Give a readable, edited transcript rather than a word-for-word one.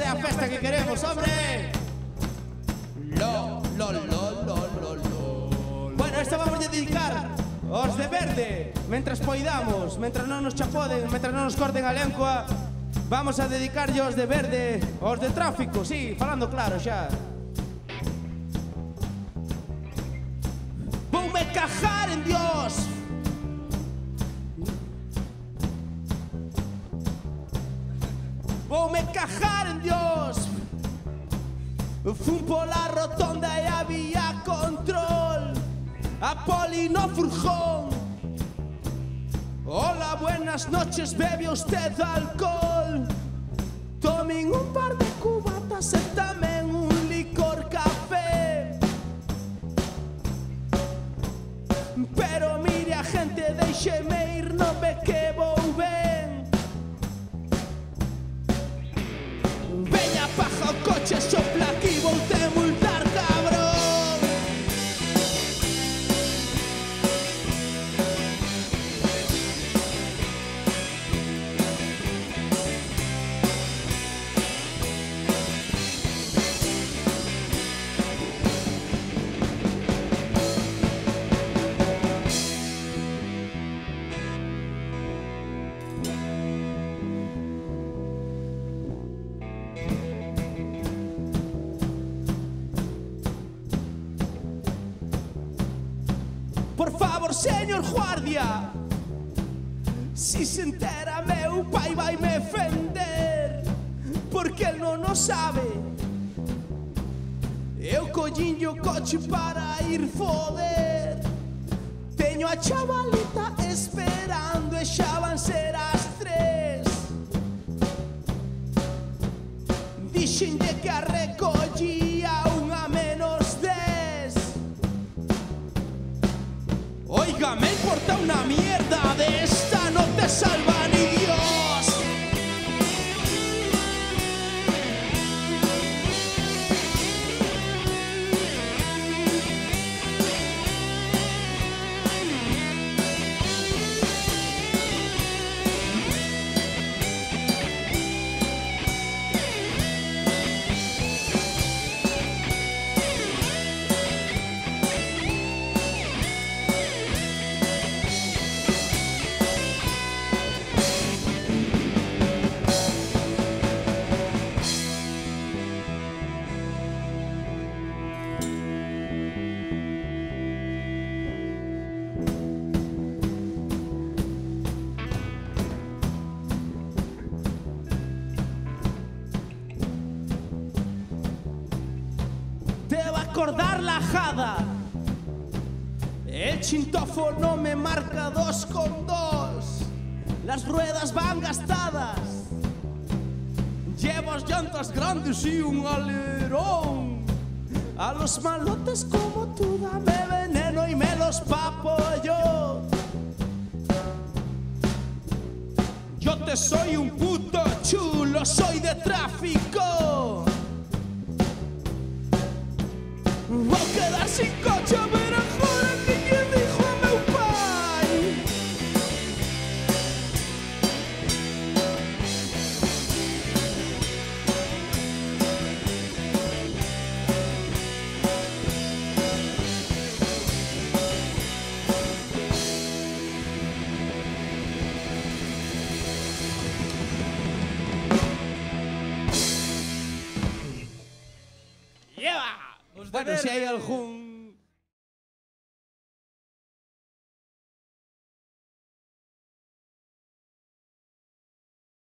é a festa que queremos, hombre. Bueno, esta vamos a dedicar aos de verde. Mentras poidamos, mentras non nos chapoden, mentras non nos corten a lengua, vamos a dedicarlle aos de verde, aos de tráfico, sí, falando claro xa. Voume cajar en Dios. Voume cajar en Dios. Fun pola rotonda e había control. A poli no furgón. Hola, buenas noches, bebe usted alcohol. Tomen un par de cubatas e tamén un licor café. Pero mire a gente, déixeme ir, non ve que vou ben. Veña, paja o coche, sopla aquí, vou te multar, cabrón. Por favor, señor guardia, si se entera meu pai vai me ofender, porque el non o sabe. Eu collinlle o coche para ir foder. Teño a chavalita esperando e xa van ser as 3. Dixenlle que a recollía unha menos 10. Oiga, me importa una mierda, de esta no te salva ni Dios. Acordar la jada. El chintófono me marca 2,2. Las ruedas van gastadas. Llevo llantas grandes y un alerón. A los malotes como tú dame veneno y me los papo yo. Yo te soy un puto chulo, soy de tráfico. Vou quedar sin coche, pero joder, que quien dijo a meu pai. Bueno, si hai algún